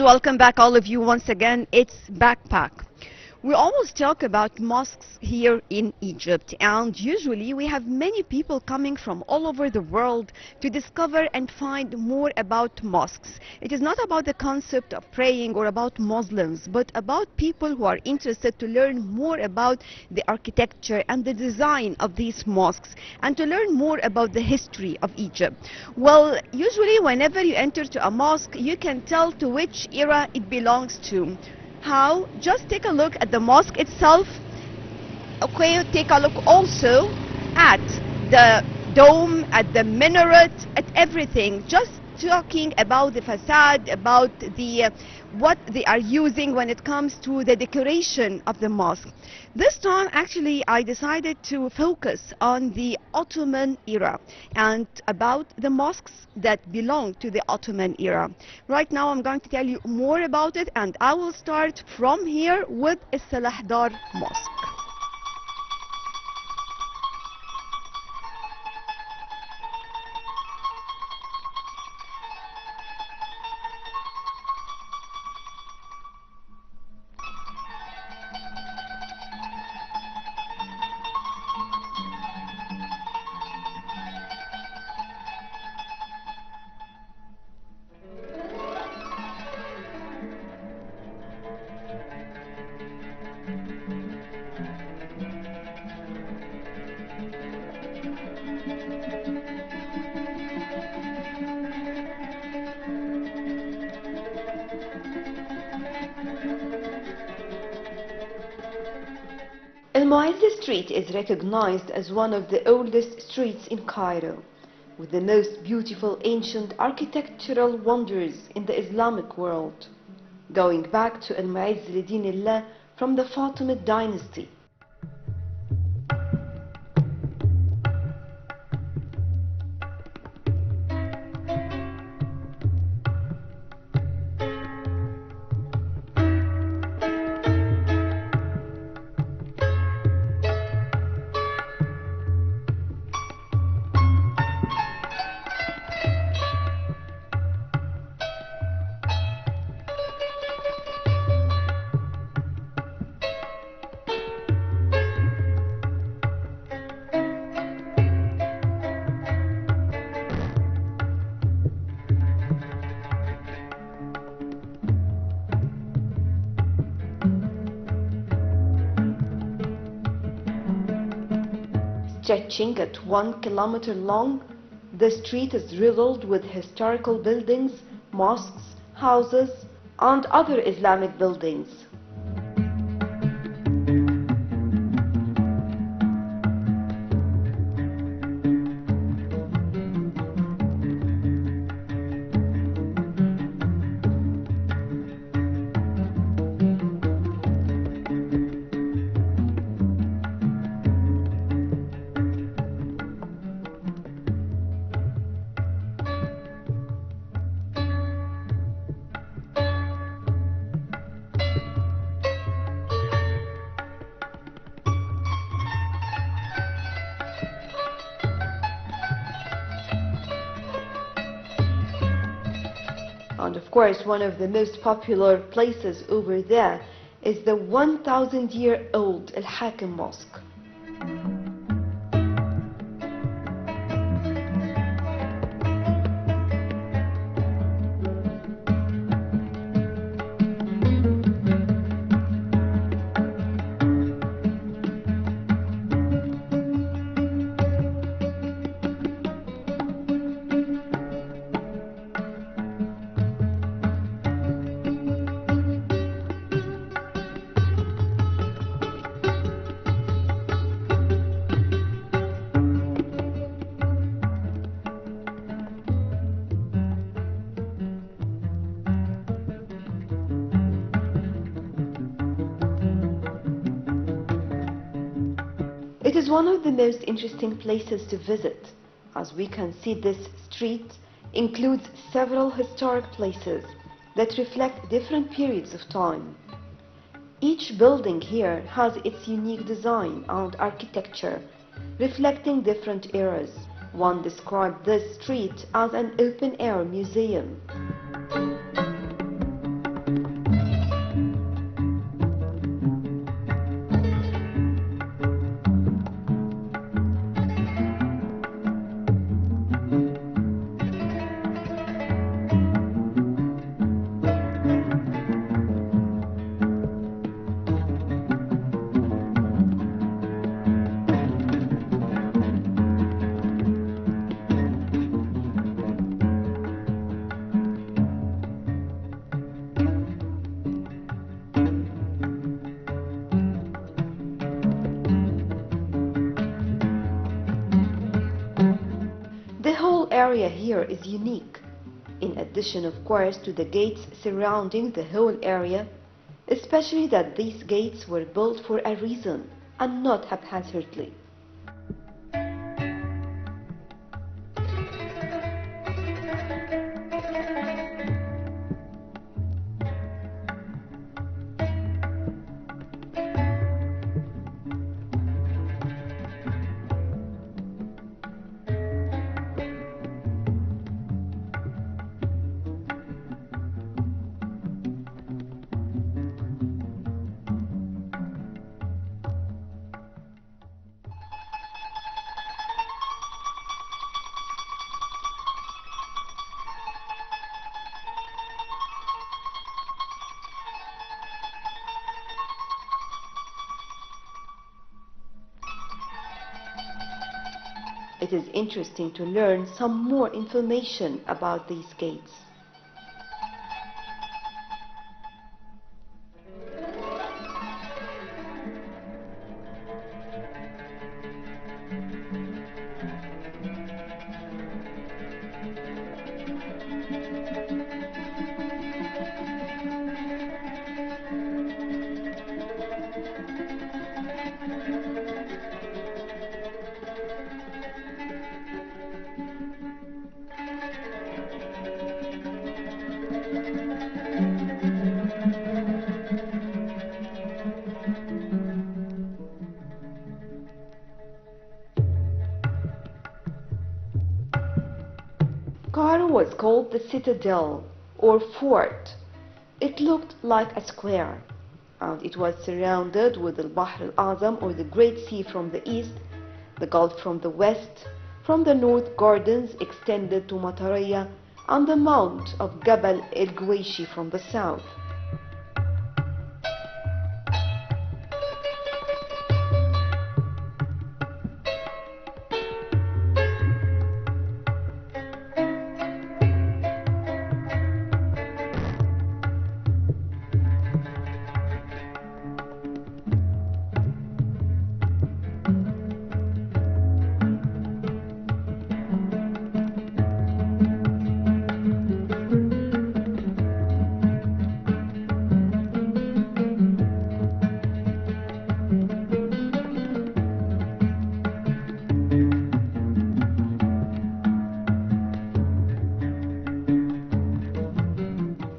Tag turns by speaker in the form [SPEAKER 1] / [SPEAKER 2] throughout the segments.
[SPEAKER 1] welcome back all of you once again. It's Backpack. We always talk about mosques here in Egypt, and usually we have many people coming from all over the world to discover and find more about mosques. It is not about the concept of praying or about Muslims, but about people who are interested to learn more about the architecture and the design of these mosques and to learn more about the history of Egypt. Well, usually whenever you enter to a mosque, you can tell to which era it belongs to. How? Just take a look at the mosque itself. Okay, take a look also at the dome, at the minaret, at everything. Just talking about the facade, about the what they are using when it comes to the decoration of the mosque. This time actually I decided to focus on the Ottoman era and about the mosques that belong to the Ottoman era. Right now I'm going to tell you more about it, and I will start from here with Salah Dar Mosque. Al-Mu'izz Street is recognized as one of the oldest streets in Cairo, with the most beautiful ancient architectural wonders in the Islamic world, going back to Al-Mu'izz Lidinillah from the Fatimid dynasty. Stretching at 1 kilometer long, the street is riddled with historical buildings, mosques, houses, and other Islamic buildings. And of course, one of the most popular places over there is the 1,000-year-old Al-Hakim Mosque. It is one of the most interesting places to visit, as we can see this street includes several historic places that reflect different periods of time. Each building here has its unique design and architecture, reflecting different eras. One described this street as an open-air museum.
[SPEAKER 2] area here is unique, in addition of course to the gates surrounding the whole area, especially that these gates were built for a reason and not haphazardly. It is interesting to learn some more information about these gates. Cairo was called the citadel or fort. It looked like a square, and it was surrounded with the Bahr al-Azam or the Great Sea from the east, the Gulf from the west, from the north gardens extended to Mataraya, and the mount of Jabal el-Guwayshi from the south.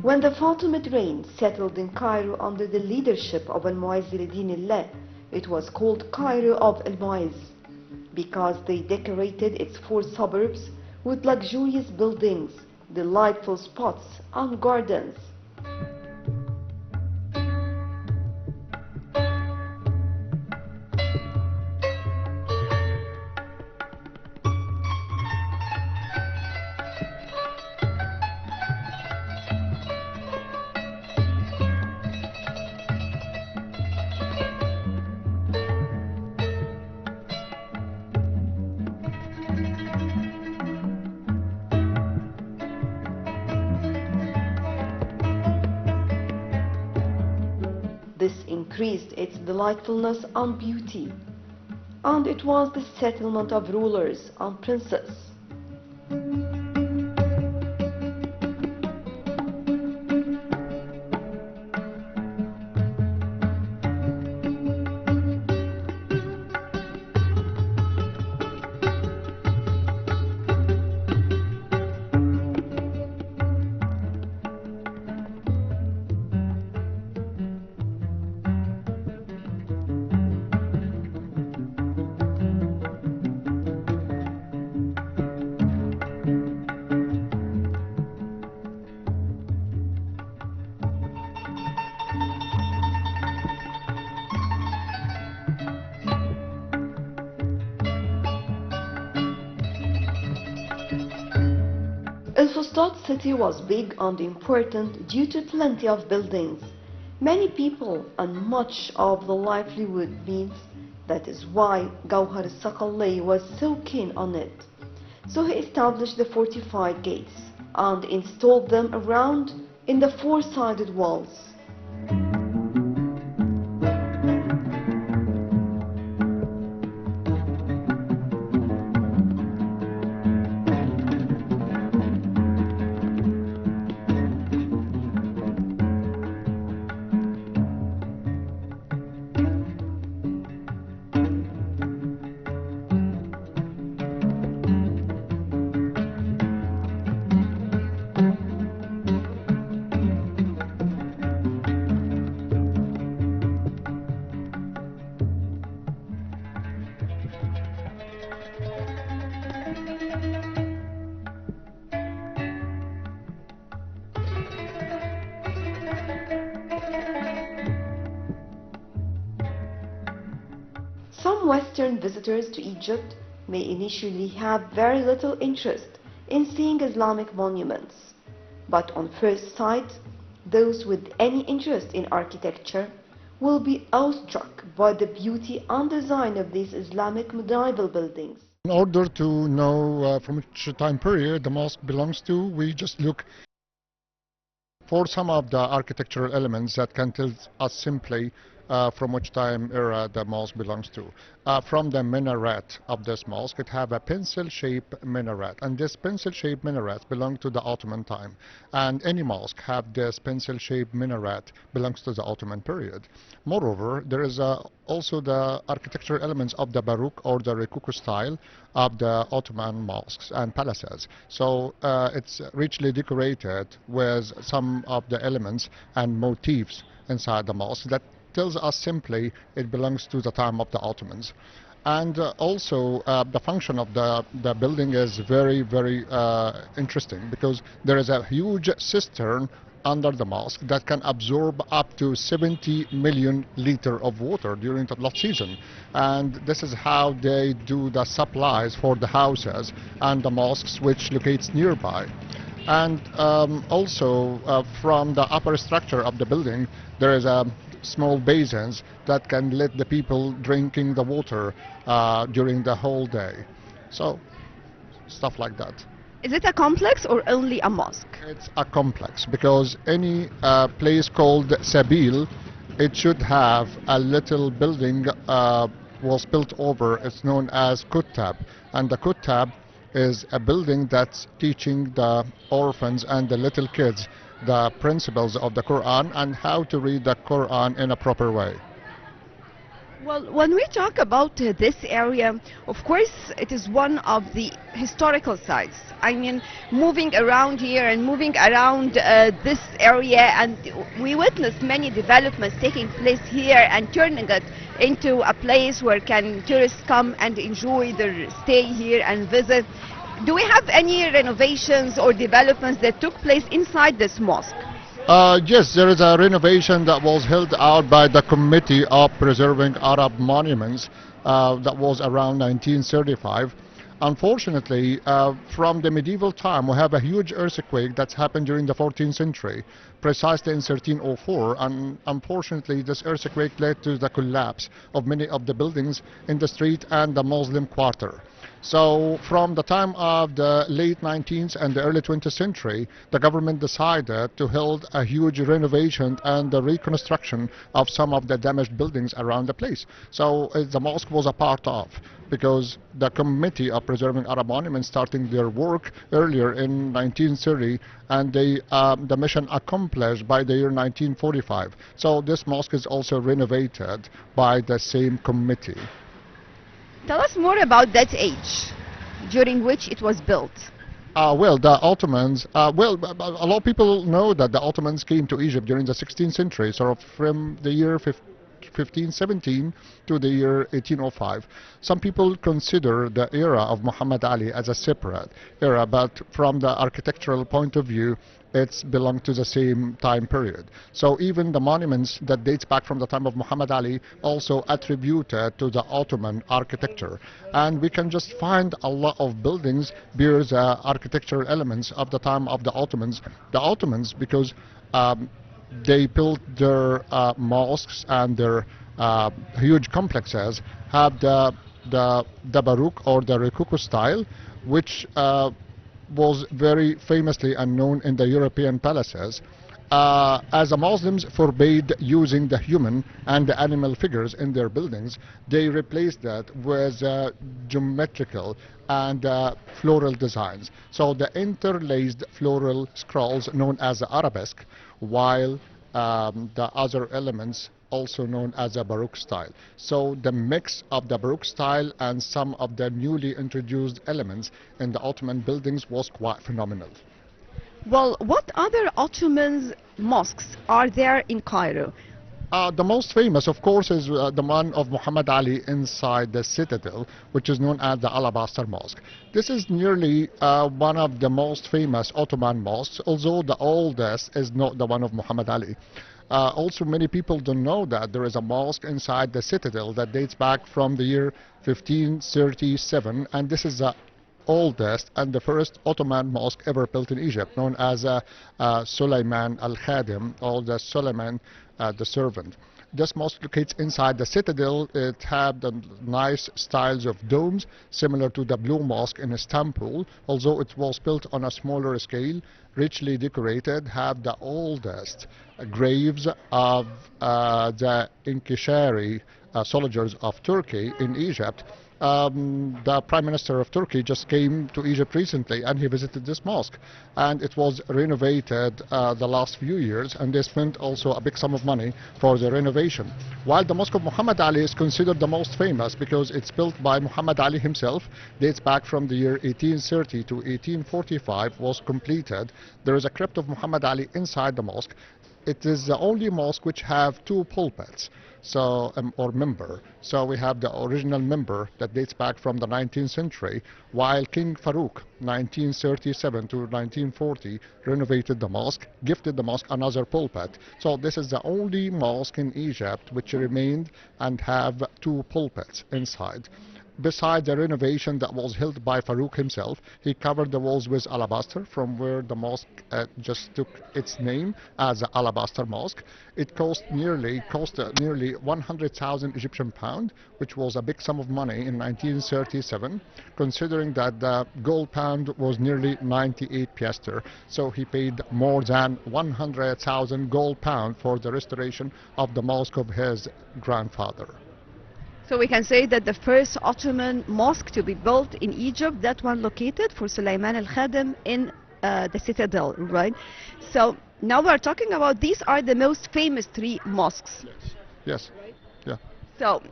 [SPEAKER 2] When the Fatimid reign settled in Cairo under the leadership of Al-Mu'izz al-Din Allah, it was called Cairo of Al-Mu'izz because they decorated its 4 suburbs with luxurious buildings, delightful spots, and gardens. This increased its delightfulness and beauty, and it was the settlement of rulers and princes. El-Fustat city was big and important due to plenty of buildings, many people, and much of the livelihood means. That is why Jawhar al-Saqali was so keen on it. So he established the fortified gates and installed them around in the 4-sided walls. Some Western visitors to Egypt may initially have very little interest in seeing Islamic monuments, but on first sight, those with any interest in architecture will be awestruck by the beauty and design of these Islamic medieval buildings.
[SPEAKER 3] In order to know from which time period the mosque belongs to, we just look for some of the architectural elements that can tell us simply from which time era the mosque belongs to. From the minaret of this mosque, it have a pencil-shaped minaret, and this pencil-shaped minaret belong to the Ottoman time. And any mosque have this pencil-shaped minaret belongs to the Ottoman period. Moreover, there is also the architectural elements of the Baroque or the Rococo style of the Ottoman mosques and palaces. So it's richly decorated with some of the elements and motifs inside the mosque that tells us simply it belongs to the time of the Ottomans. And also the function of the building is very, very interesting, because there is a huge cistern under the mosque that can absorb up to 70 million liters of water during the flood season. And this is how they do the supplies for the houses and the mosques which locates nearby. And also from the upper structure of the building, there is a small basins that can let the people drinking the water during the whole day. So stuff like that.
[SPEAKER 1] Is it a complex or only a mosque?
[SPEAKER 3] It's a complex, because any place called Sabil, it should have a little building was built over. It's known as Kuttab, and the Kuttab is a building that's teaching the orphans and the little kids the principles of the Quran and how to read the Quran in a proper way.
[SPEAKER 1] Well, when we talk about this area, of course, it is one of the historical sites. I mean, moving around here and moving around this area, and we witnessed many developments taking place here and turning it into a place where can tourists come and enjoy their stay here and visit. Do we have any renovations or developments that took place inside this mosque?
[SPEAKER 3] Yes, there is a renovation that was held out by the Committee of Preserving Arab Monuments that was around 1935. Unfortunately, from the medieval time, we have a huge earthquake that's happened during the 14th century, precisely in 1304, and unfortunately this earthquake led to the collapse of many of the buildings in the street and the Muslim quarter. So from the time of the late 19th and the early 20th century, the government decided to hold a huge renovation and the reconstruction of some of the damaged buildings around the place. So the mosque was a part of, because the Committee of Preserving Arab Monuments starting their work earlier in 1930, and the mission accomplished by the year 1945. So this mosque is also renovated by the same committee.
[SPEAKER 1] Tell us more about that age during which it was built.
[SPEAKER 3] Well, the Ottomans, a lot of people know that the Ottomans came to Egypt during the 16th century, sort of from the year 1517 to the year 1805. Some people consider the era of Muhammad Ali as a separate era, but from the architectural point of view, it's belonged to the same time period. So even the monuments that dates back from the time of Muhammad Ali also attributed to the Ottoman architecture. And we can just find a lot of buildings bears architectural elements of the time of the Ottomans. The Ottomans, because they built their mosques and their huge complexes, have the Baroque or the Rococo style, which was very famously unknown in the European palaces, as the Muslims forbade using the human and the animal figures in their buildings. They replaced that with geometrical and floral designs. So the interlaced floral scrolls known as the arabesque, while the other elements also known as a Baroque style. So the mix of the Baroque style and some of the newly introduced elements in the Ottoman buildings was quite phenomenal.
[SPEAKER 1] Well, what other Ottoman mosques are there in Cairo?
[SPEAKER 3] The most famous, of course, is the one of Muhammad Ali inside the citadel, which is known as the Alabaster Mosque. This is nearly one of the most famous Ottoman mosques, although the oldest is not the one of Muhammad Ali. Also, many people don't know that there is a mosque inside the citadel that dates back from the year 1537, and this is the oldest and the first Ottoman mosque ever built in Egypt, known as Suleiman al-Khadim, or the Suleiman the servant. This mosque locates inside the citadel. It had the nice styles of domes, similar to the Blue Mosque in Istanbul, although it was built on a smaller scale, richly decorated, have the oldest graves of the Inkishari soldiers of Turkey in Egypt. The Prime Minister of Turkey just came to Egypt recently and he visited this mosque, and it was renovated the last few years, and they spent also a big sum of money for the renovation. While the Mosque of Muhammad Ali is considered the most famous because it's built by Muhammad Ali himself, dates back from the year 1830 to 1845, was completed. There is a crypt of Muhammad Ali inside the mosque. It is the only mosque which have two pulpits, so or member. So we have the original member that dates back from the 19th century, while King Farouk, 1937 to 1940, renovated the mosque, gifted the mosque another pulpit. So this is the only mosque in Egypt which remained and have two pulpits inside. Besides the renovation that was held by Farouk himself, he covered the walls with alabaster, from where the mosque just took its name as the Alabaster Mosque. It cost nearly 100,000 Egyptian pound, which was a big sum of money in 1937, considering that the gold pound was nearly 98 piastres. So he paid more than 100,000 gold pound for the restoration of the mosque of his grandfather.
[SPEAKER 1] So we can say that the first Ottoman mosque to be built in Egypt, that one located for Suleiman al-Khadim in the citadel, right? So now we're talking about these are the most famous three mosques.
[SPEAKER 3] Yes. Yeah.
[SPEAKER 1] So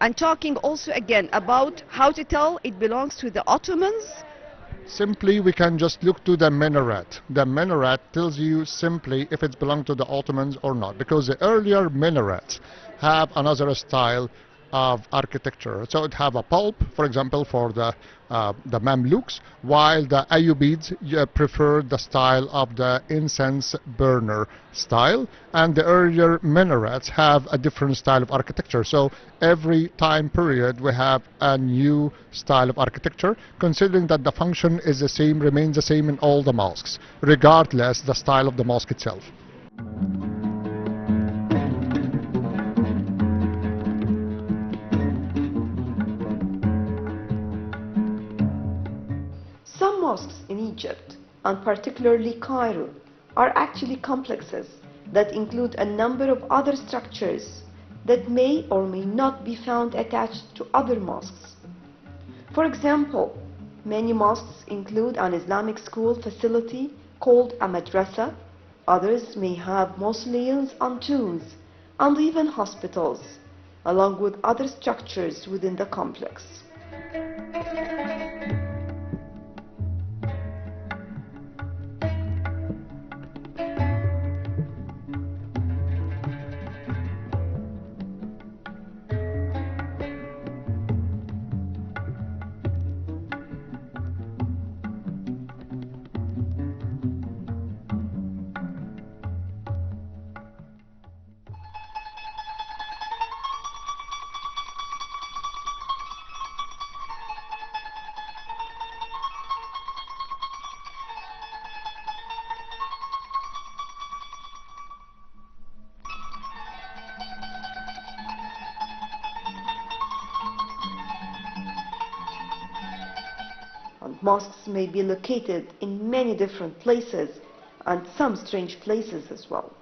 [SPEAKER 1] I'm talking also again about how to tell it belongs to the Ottomans.
[SPEAKER 3] Simply, we can just look to the minaret. The minaret tells you simply if it belonged to the Ottomans or not, because the earlier minarets have another style of architecture. So it have a pulp, for example, for the Mamluks, while the Ayyubids preferred the style of the incense burner style, and the earlier minarets have a different style of architecture. So every time period we have a new style of architecture, considering that the function is the same, remains the same in all the mosques, regardless the style of the mosque itself.
[SPEAKER 2] Some mosques in Egypt, and particularly Cairo, are actually complexes that include a number of other structures that may or may not be found attached to other mosques. For example, many mosques include an Islamic school facility called a madrasa. Others may have mausoleums and tombs, and even hospitals, along with other structures within the complex. Mosques may be located in many different places, and some strange places as well.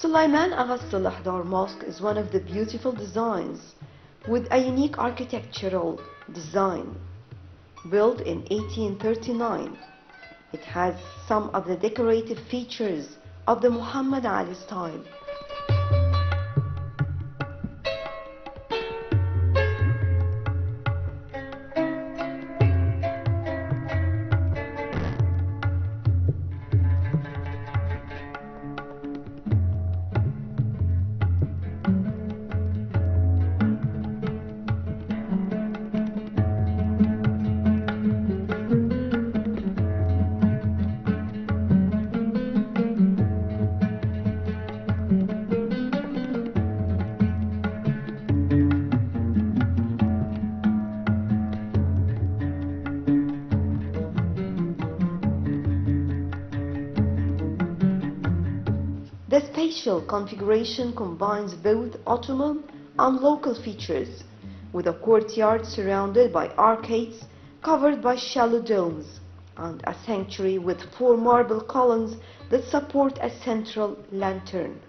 [SPEAKER 2] Sulaiman Agha Salahdar Mosque is one of the beautiful designs with a unique architectural design. Built in 1839, it has some of the decorative features of the Muhammad Ali style. The spatial configuration combines both Ottoman and local features, with a courtyard surrounded by arcades covered by shallow domes, and a sanctuary with 4 marble columns that support a central lantern.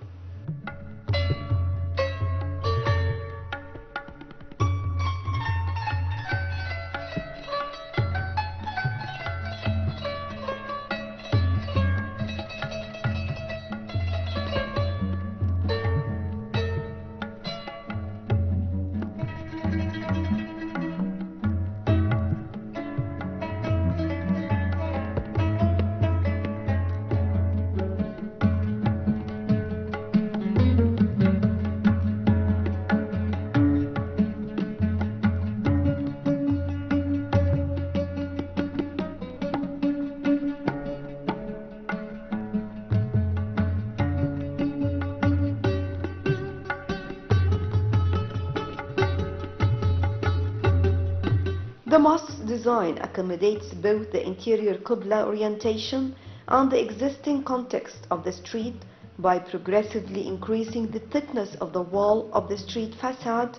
[SPEAKER 2] The mosque's design accommodates both the interior Qibla orientation and the existing context of the street by progressively increasing the thickness of the wall of the street facade,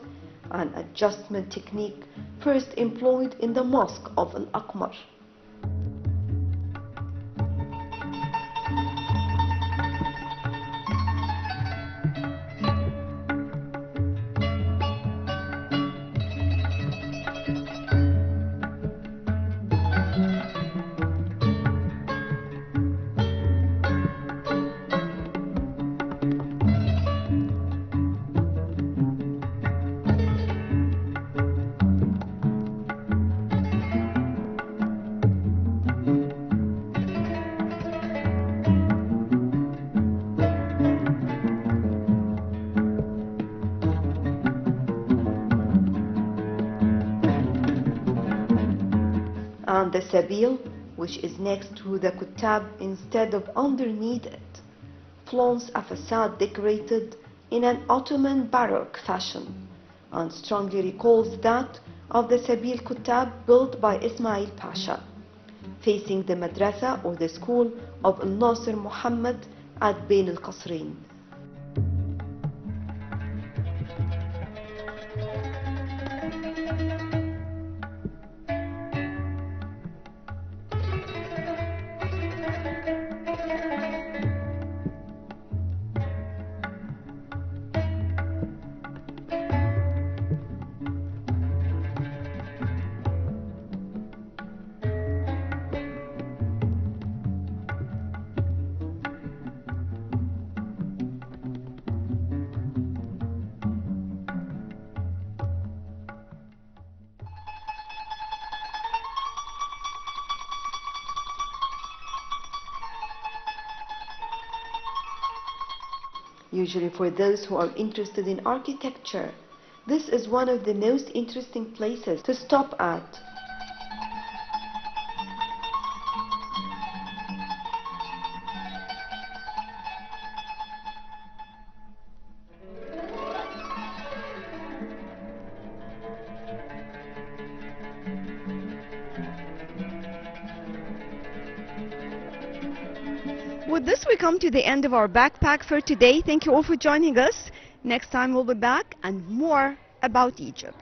[SPEAKER 2] an adjustment technique first employed in the Mosque of Al-Aqmar. And the Sabil, which is next to the Kutab instead of underneath it, flaunts a facade decorated in an Ottoman Baroque fashion and strongly recalls that of the Sabil Kutab built by Ismail Pasha, facing the madrasa or the school of Al-Nasir Muhammad at Bain al-Qasrain. Usually for those who are interested in architecture, this is one of the most interesting places to stop at.
[SPEAKER 1] With this, we come to the end of our backpack for today. Thank you all for joining us. Next time we'll be back and more about Egypt.